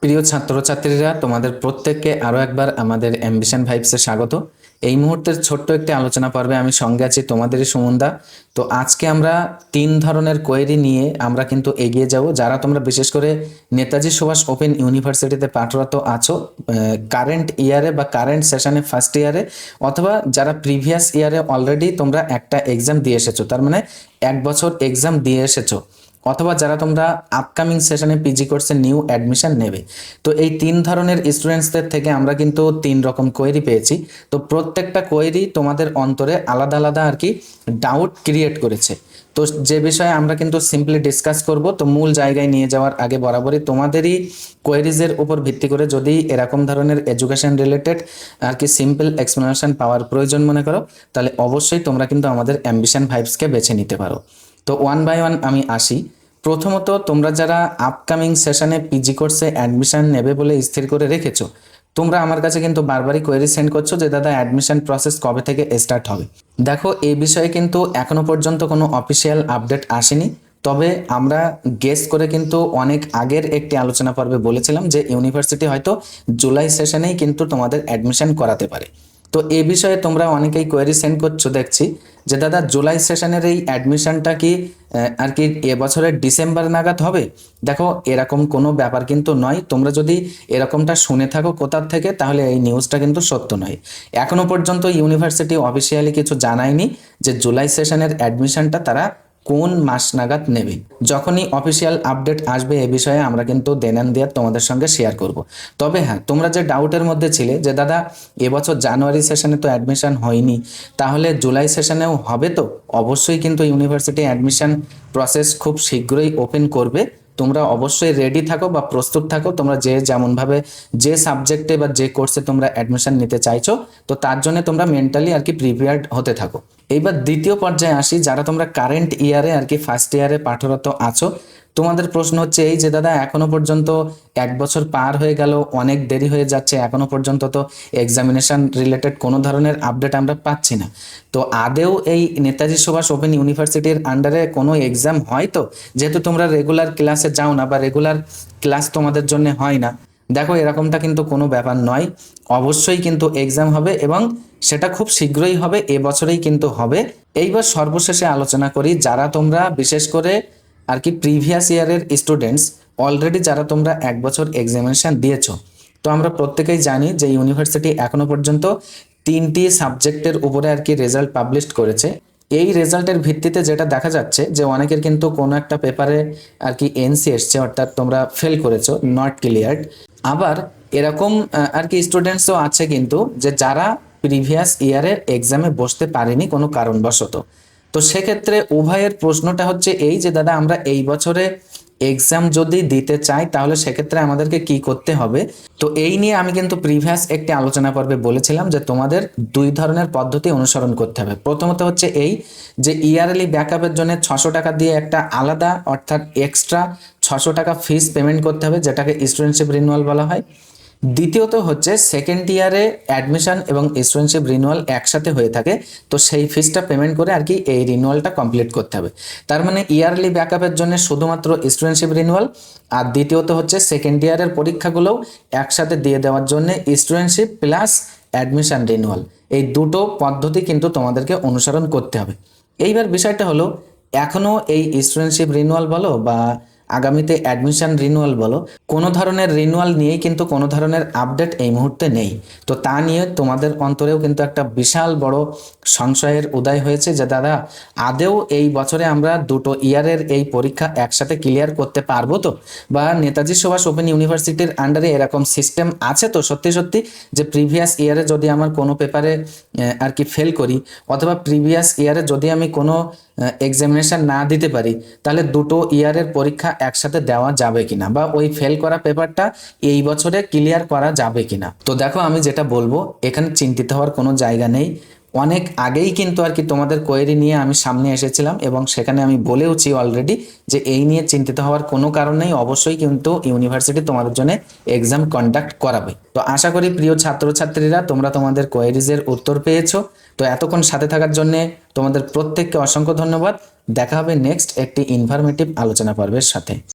প্রিয় ছাত্রছাত্রীরা, তোমাদের প্রত্যেককে আরও একবার আমাদের অ্যাম্বিশন ভাইবসে স্বাগত। এই মুহূর্তের ছোট্ট একটি আলোচনা পর্বে আমি সঙ্গে আছি তোমাদেরই সুমনদা। তো আজকে আমরা 3 ধরনের কোয়েরি নিয়ে আমরা কিন্তু এগিয়ে যাব। যারা তোমরা বিশেষ করে নেতাজি সুভাষ ওপেন ইউনিভার্সিটিতে পাঠরত আছো কারেন্ট ইয়ারে বা কারেন্ট সেশনে ফার্স্ট ইয়ারে, অথবা যারা প্রিভিয়াস ইয়ারে অলরেডি তোমরা একটা এক্সাম দিয়ে এসেছো, তার মানে 1 বছর এক্সাম দিয়ে এসেছো, অথবা যারা তোমরা আপকামিং সেশনে পিজি কোর্সে নিউ অ্যাডমিশন নেবে। তো এই 3 ধরনের স্টুডেন্টসদের থেকে আমরা কিন্তু 3 রকম কোয়েরি পেয়েছি। তো প্রত্যেকটা কোয়েরি তোমাদের অন্তরে আলাদা আলাদা আর কি ডাউট ক্রিয়েট করেছে। তো যে বিষয়ে আমরা কিন্তু সিম্পলি ডিসকাস করব। তো মূল জায়গায় নিয়ে যাওয়ার আগে বরাবরই তোমাদেরই কোয়েরিজের উপর ভিত্তি করে যদি এরকম ধরনের এডুকেশন রিলেটেড আর কি সিম্পল এক্সপ্লেনেশন পাওয়ার প্রয়োজন মনে করো, তাহলে অবশ্যই তোমরা কিন্তু আমাদের অ্যাম্বিশন ভাইবসকে বেছে নিতে পারো। তো ওয়ান বাই ওয়ান আমি আসি। প্রথমত, তোমরা যারা আপকামিং সেশনে পিজি কোর্সে অ্যাডমিশন নেবে বলে স্থির করে রেখেছো, তোমরা আমার কাছে কিন্তু বারবারই কোয়েরি সেন্ড করছো যে দাদা অ্যাডমিশন প্রসেস কবে থেকে স্টার্ট হবে। দেখো, এই বিষয়ে কিন্তু এখনো পর্যন্ত কোনো অফিসিয়াল আপডেট আসেনি। তবে আমরা গেস করে কিন্তু অনেক আগের একটি আলোচনা পর্বে বলেছিলাম যে ইউনিভার্সিটি হয়তো জুলাই সেশনেই কিন্তু তোমাদের অ্যাডমিশন করাতে পারে। তো এই বিষয়ে তোমরা অনেকেই কোয়েরি সেন্ড করছো দেখছি যে দাদা জুলাই সেশনের এই অ্যাডমিশনটা কি আর কি এবছরের ডিসেম্বর নাগাদ হবে। দেখো, এরকম কোনো ব্যাপার কিন্তু নয়। তোমরা যদি এরকমটা শুনে থাকো কোথার থেকে, তাহলে এই নিউজটা কিন্তু সত্য নয়। এখনো পর্যন্ত ইউনিভার্সিটি অফিসিয়ালি কিছু জানায়নি যে জুলাই সেশনের অ্যাডমিশনটা তারা কোন মাস নাগাদ নেবে। যখনই অফিসিয়াল আপডেট আসবে এ বিষয়ে আমরা কিন্তু দেন অ্যান্ড দেয়ার তোমাদের সঙ্গে শেয়ার করব। তবে হ্যাঁ, তোমরা যে ডাউটের মধ্যে ছিলে যে দাদা এবছর জানুয়ারি সেশনে তো অ্যাডমিশন হয়নি, তাহলে জুলাই সেশনেও হবে, তো অবশ্যই কিন্তু ইউনিভার্সিটি অ্যাডমিশন প্রসেস খুব শীঘ্রই ওপেন করবে। তোমরা অবশ্যই রেডি থাকো বা প্রস্তুত থাকো। তোমরা যে যেমনভাবে যে সাবজেক্টে বা যে কোর্সে তোমরা অ্যাডমিশন নিতে চাইছো, তো তার জন্য তোমরা মেন্টালি আর কি প্রিপেয়ার্ড হতে থাকো। এইবার দ্বিতীয় পর্যায়ে আসি, যারা তোমরা কারেন্ট ইয়ারে আর কি ফার্স্ট ইয়ারে পাঠরত আছো, তোমাদের প্রশ্ন হচ্ছে এই যে দাদা এখনো পর্যন্ত 1 বছর পার হয়ে গেল, অনেক দেরি হয়ে যাচ্ছে, এখনো পর্যন্ত তো এক্সামিনেশন রিলেটেড কোনো ধরনের আপডেট আমরা পাচ্ছি না। তো আদেও এই নেতাজি সুভাষ ওপেন ইউনিভার্সিটির আন্ডারে কোনো এক্সাম হয়? তো যেহেতু তোমরা রেগুলার ক্লাসে যাও না বা রেগুলার ক্লাস তোমাদের জন্য হয় না, দেখো এরকমটা কিন্তু কোনো ব্যাপার নয়। অবশ্যই কিন্তু এক্সাম হবে এবং সেটা খুব শীঘ্রই হবে, এবছরেই কিন্তু হবে। এইবার সর্বশেষে আলোচনা করি, যারা তোমরা বিশেষ করে আর কি প্রিভিয়াস ইয়ারের স্টুডেন্টস, অলরেডি যারা তোমরা 1 বছর এক্সামিনেশন দিয়েছো। তো আমরা প্রত্যেকেই জানি যে ইউনিভার্সিটি এখনো পর্যন্ত 3টি সাবজেক্টের উপরে আর কি রেজাল্ট পাবলিশ করেছে। এই রেজাল্টের ভিত্তিতে যেটা দেখা যাচ্ছে যে অনেকের কিন্তু কোনো একটা পেপারে আর কি এনসি এসছে, অর্থাৎ তোমরা ফেল করেছো, নট ক্লিয়ার্ড। আবার এরকম আর কি স্টুডেন্টসও আছে কিন্তু যে যারা প্রিভিয়াস ইয়ারের এক্সামে বসতে পারেনি কোনো কারণবশত। তো সেক্ষেত্রে উভয়ের প্রশ্নটা হচ্ছে এই যে দাদা আমরা এই বছরে এক্সাম যদি দিতে চাই তাহলে সেক্ষেত্রে আমাদেরকে কি করতে হবে। তো এই নিয়ে আমি কিন্তু প্রিভিয়াস একটি আলোচনা পর্বে বলেছিলাম যে তোমাদের 2 ধরনের পদ্ধতি অনুসরণ করতে হবে। প্রথমত হচ্ছে এই যে ইয়ারলি ব্যাকআপের জন্য 600 টাকা দিয়ে একটা আলাদা অর্থাৎ এক্সট্রা 600 টাকা ফিস পেমেন্ট করতে হবে, যেটাকে স্টুডেন্টশিপ রিনিউয়াল বলা হয়। দ্বিতীয়ত হচ্ছে সেকেন্ড ইয়ারে অ্যাডমিশন এবং স্টুডেন্টশিপ রিনিউয়াল একসাথে হয়ে থাকে, তো সেই ফিসটা পেমেন্ট করে আর কি এই রিনিউয়ালটা কমপ্লিট করতে হবে। তার মানে ইয়ারলি ব্যাকআপের জন্য শুধুমাত্র স্টুডেন্টশিপ রিনিউয়াল, আর দ্বিতীয়ত হচ্ছে সেকেন্ড ইয়ারের পরীক্ষাগুলোও একসাথে দিয়ে দেওয়ার জন্য স্টুডেন্টশিপ প্লাস অ্যাডমিশন রিনিউয়াল, এই দুটো পদ্ধতি কিন্তু তোমাদেরকে অনুসরণ করতে হবে। এইবার বিষয়টা হলো, এখনও এই স্টুডেন্টশিপ রিনিউয়াল বলো বা আগামীতে অ্যাডমিশন রিনিউয়াল বলো, কোনো ধরনের রিনিউয়াল নিয়েই কিন্তু কোনো ধরনের আপডেট এই মুহূর্তে নেই। তো তা নিয়ে তোমাদের অন্তরেও কিন্তু একটা বিশাল বড় সংশয়ের উদয় হয়েছে যে দাদা আদেও এই বছরে আমরা দুটো ইয়ারের এই পরীক্ষা একসাথে ক্লিয়ার করতে পারবো তো, বা নেতাজি সুভাষ ওপেন ইউনিভার্সিটির আন্ডারে এরকম সিস্টেম আছে তো সত্যি সত্যি যে প্রিভিয়াস ইয়ারে যদি আমার কোনো পেপারে আর কি ফেল করি, অথবা প্রিভিয়াস ইয়ারে যদি আমি কোনো এক্সামিনেশন না দিতে পারি, তাহলে দুটো ইয়ারের পরীক্ষা একসাথে দেওয়া যাবে কিনা, বা ওই ফেল করা পেপারটা এই বছরে ক্লিয়ার করা যাবে কিনা। তো দেখো, আমি যেটা বলবো এখানে চিন্তিত হওয়ার কোনো জায়গা নেই। অনেক আগেই কিন্তু আর কি তোমাদের কোয়েরি নিয়ে আমি সামনে এসেছিলাম এবং সেখানে আমি বলেওছি অলরেডি যে এই নিয়ে চিন্তিত হওয়ার কোনো কারণ নেই। অবশ্যই কিন্তু ইউনিভার্সিটি তোমাদের জন্য এক্সাম কন্ডাক্ট করাবে। তো আশা করি প্রিয় ছাত্রছাত্রীরা তোমরা তোমাদের কোয়েরিজের উত্তর পেয়েছো। তো এতক্ষণ সাথে থাকার জন্য তোমাদের প্রত্যেককে অসংখ্য ধন্যবাদ। দেখা হবে নেক্সট একটি ইনফরমেটিভ আলোচনা পর্বের সাথে।